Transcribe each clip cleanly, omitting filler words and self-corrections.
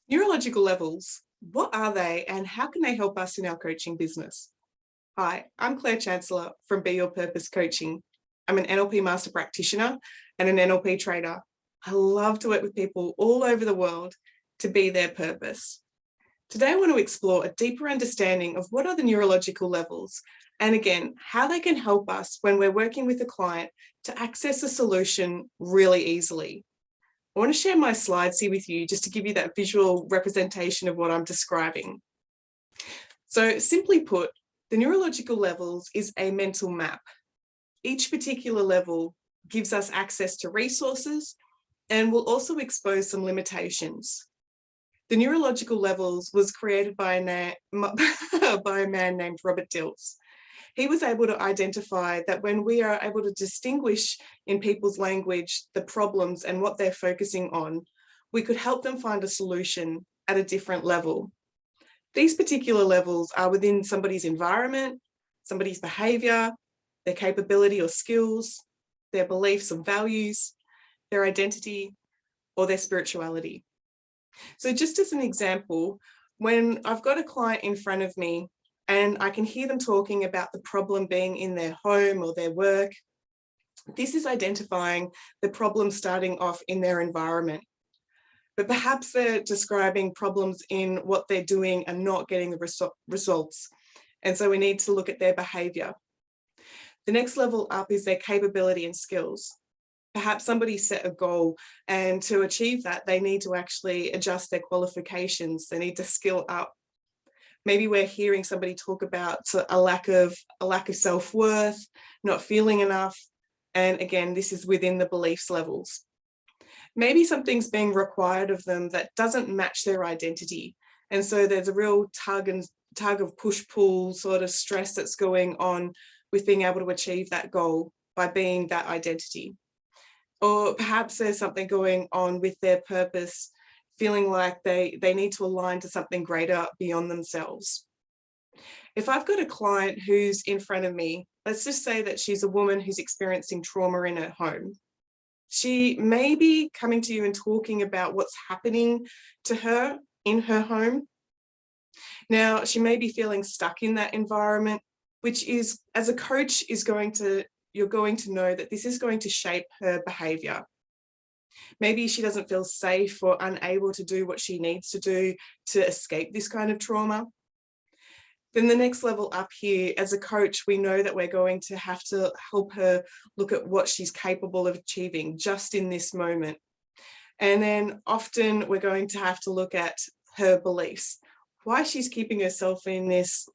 Neurological levels, what are they and how can they help us in our coaching business? Hi, I'm Claire Chancellor from Be Your Purpose Coaching. I'm an NLP Master Practitioner and an NLP trainer. I love to work with people all over the world to be their purpose. Today, I want to explore a deeper understanding of what are the neurological levels and again, how they can help us when we're working with a client to access a solution really easily. I want to share my slides here with you just to give you that visual representation of what I'm describing. So simply put, the neurological levels is a mental map. Each particular level gives us access to resources and will also expose some limitations. The neurological levels was created by a man named Robert Dilts. He was able to identify that when we are able to distinguish in people's language the problems and what they're focusing on, we could help them find a solution at a different level. These particular levels are within somebody's environment, somebody's behavior, their capability or skills, their beliefs and values, their identity, or their spirituality. So just as an example, when I've got a client in front of me and I can hear them talking about the problem being in their home or their work, this is identifying the problem starting off in their environment. But perhaps they're describing problems in what they're doing and not getting the results. And so we need to look at their behavior. The next level up is their capability and skills. Perhaps somebody set a goal, and to achieve that, they need to actually adjust their qualifications. They need to skill up. Maybe we're hearing somebody talk about a lack of self-worth, not feeling enough. And again, this is within the beliefs levels. Maybe something's being required of them that doesn't match their identity. And so there's a real tug of push-pull sort of stress that's going on with being able to achieve that goal by being that identity. Or perhaps there's something going on with their purpose, feeling like they need to align to something greater beyond themselves. If I've got a client who's in front of me, let's just say that she's a woman who's experiencing trauma in her home. She may be coming to you and talking about what's happening to her in her home. Now, she may be feeling stuck in that environment, which is, as a coach, you're going to know that this is going to shape her behavior. Maybe she doesn't feel safe or unable to do what she needs to do to escape this kind of trauma. Then the next level up here, as a coach, we know that we're going to have to help her look at what she's capable of achieving just in this moment. And then often we're going to have to look at her beliefs, why she's keeping herself in this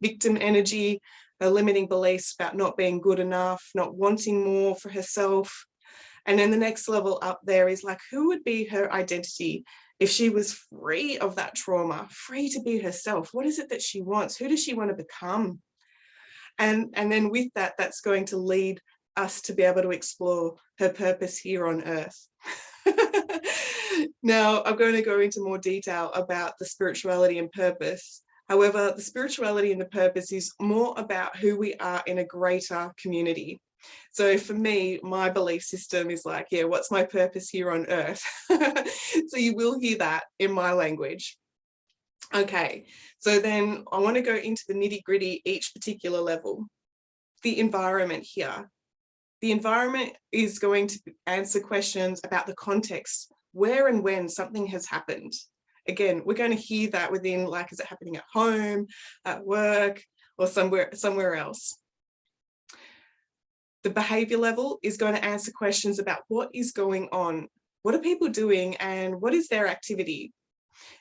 victim energy, her limiting beliefs about not being good enough, not wanting more for herself. And then the next level up there is like, who would be her identity if she was free of that trauma, free to be herself? What is it that she wants? Who does she want to become? And then with that, that's going to lead us to be able to explore her purpose here on earth. Now, I'm going to go into more detail about the spirituality and purpose. However, the spirituality and the purpose is more about who we are in a greater community. So for me, my belief system is like, yeah, what's my purpose here on earth? So you will hear that in my language. Okay, so then I want to go into the nitty-gritty each particular level. The environment here. The environment is going to answer questions about the context, where and when something has happened. Again, we're going to hear that within, like, is it happening at home, at work, or somewhere else? The behavior level is going to answer questions about what is going on, what are people doing, and what is their activity.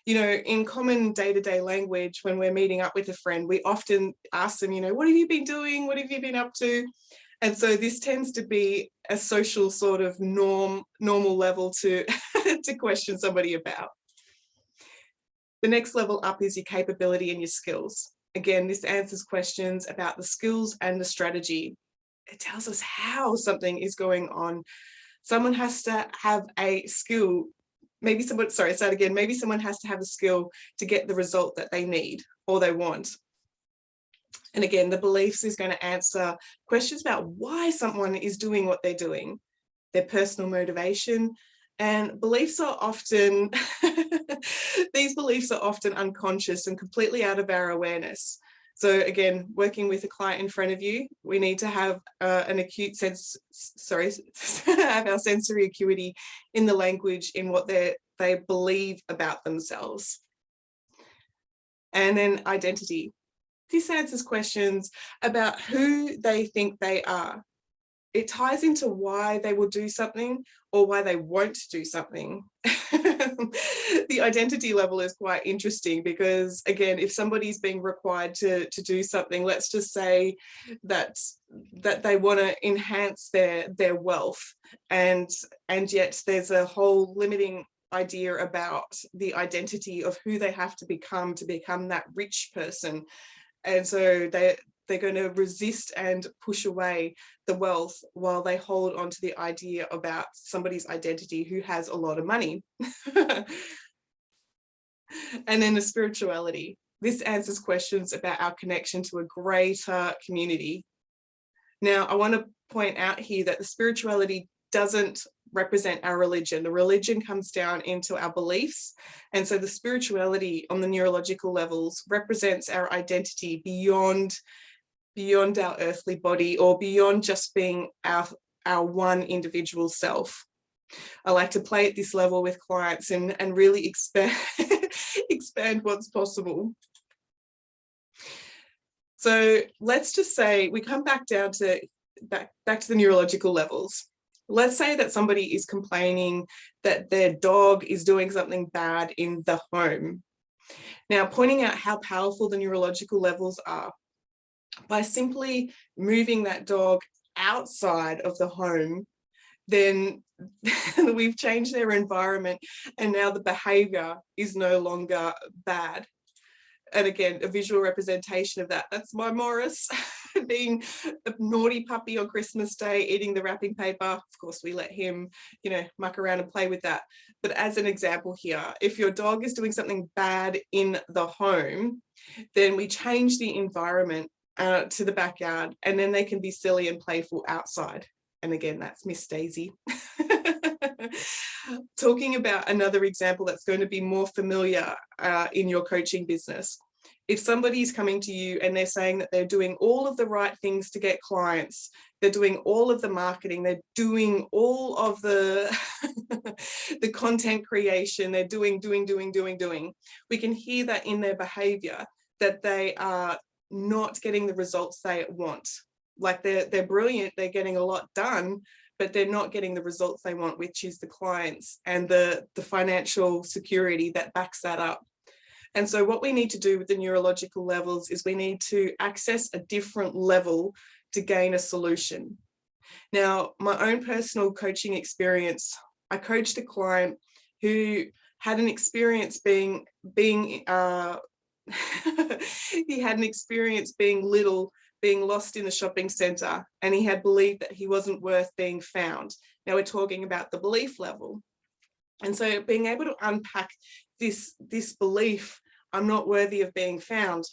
You know, in common day-to-day language, when we're meeting up with a friend, we often ask them, you know, what have you been doing? What have you been up to? And so this tends to be a social sort of normal level to, to question somebody about. The next level up is your capability and your skills. Again, this answers questions about the skills and the strategy. It tells us how something is going on. Someone has to have a skill. Maybe someone has to have a skill to get the result that they need or they want. And again, the beliefs is going to answer questions about why someone is doing what they're doing, their personal motivation, And beliefs are often, these beliefs are often unconscious and completely out of our awareness. So again, working with a client in front of you, we need to have an acute sense, have our sensory acuity in the language, in what they believe about themselves. And then identity. This answers questions about who they think they are. It ties into why they will do something or why they won't do something. The identity level is quite interesting because, again, if somebody's being required to do something, let's just say that they want to enhance their wealth, and yet there's a whole limiting idea about the identity of who they have to become that rich person. And so they're going to resist and push away the wealth while they hold on to the idea about somebody's identity who has a lot of money. And then the spirituality. This answers questions about our connection to a greater community. Now, I want to point out here that the spirituality doesn't represent our religion. The religion comes down into our beliefs. And so the spirituality on the neurological levels represents our identity beyond our earthly body, or beyond just being our one individual self. I like to play at this level with clients and really expand what's possible. So let's just say we come back down to back to the neurological levels. Let's say that somebody is complaining that their dog is doing something bad in the home. Now, pointing out how powerful the neurological levels are, by simply moving that dog outside of the home, then we've changed their environment, and now the behavior is no longer bad. And again, a visual representation of that's my Morris being a naughty puppy on Christmas Day, eating the wrapping paper. Of course, we let him, muck around and play with that. But as an example here, if your dog is doing something bad in the home, then we change the environment to the backyard, and then they can be silly and playful outside. And again, that's Miss Daisy. Talking about another example that's going to be more familiar in your coaching business. If somebody's coming to you and they're saying that they're doing all of the right things to get clients, they're doing all of the marketing, they're doing all of the the content creation, they're doing, we can hear that in their behavior, that they are not getting the results they want. Like they're brilliant, they're getting a lot done, but they're not getting the results they want, which is the clients and the financial security that backs that up. And so what we need to do with the neurological levels is we need to access a different level to gain a solution. Now, my own personal coaching experience, I coached a client who had an experience being he had an experience being little, being lost in the shopping centre, and he had believed that he wasn't worth being found. Now we're talking about the belief level. And so being able to unpack this belief, I'm not worthy of being found,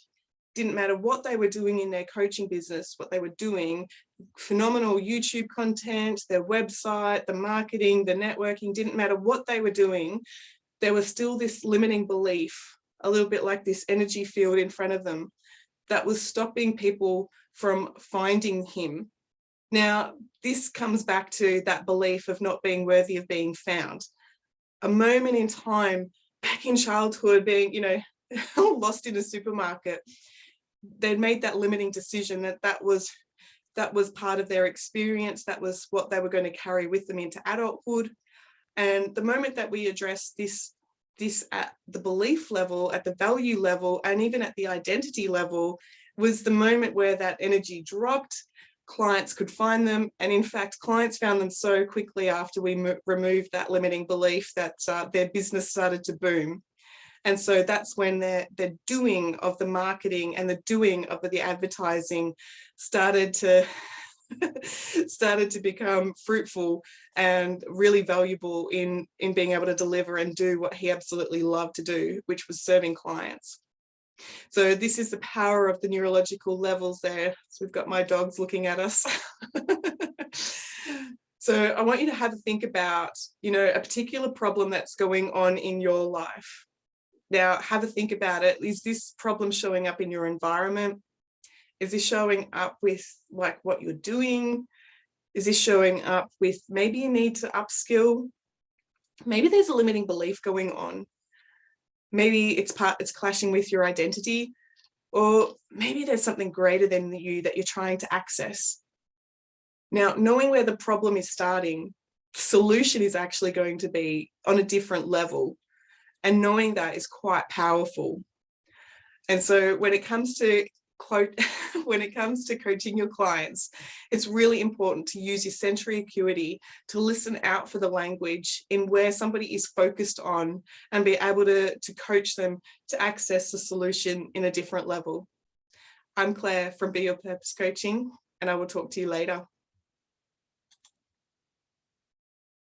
didn't matter what they were doing in their coaching business, what they were doing, phenomenal YouTube content, their website, the marketing, the networking, didn't matter what they were doing, there was still this limiting belief, a little bit like this energy field in front of them, that was stopping people from finding him. Now, this comes back to that belief of not being worthy of being found. A moment in time back in childhood, being, lost in a supermarket, they'd made that limiting decision that was part of their experience, that was what they were going to carry with them into adulthood. And the moment that we address this at the belief level, at the value level, and even at the identity level, was the moment where that energy dropped. Clients could find them, and in fact clients found them so quickly after we removed that limiting belief that their business started to boom. And so that's when the doing of the marketing and the doing of the advertising started to become fruitful and really valuable in being able to deliver and do what he absolutely loved to do, which was serving clients. So this is the power of the neurological levels there. So we've got my dogs looking at us. So I want you to have a think about, a particular problem that's going on in your life. Now, have a think about it. Is this problem showing up in your environment? Is this showing up with like what you're doing? Is this showing up with maybe you need to upskill? Maybe there's a limiting belief going on. Maybe it's clashing with your identity, or maybe there's something greater than you that you're trying to access. Now, knowing where the problem is starting, the solution is actually going to be on a different level. And knowing that is quite powerful. And so when it comes to coaching your clients, it's really important to use your sensory acuity to listen out for the language in where somebody is focused on and be able to coach them to access the solution in a different level. I'm Claire from Be Your Purpose Coaching, and I will talk to you later.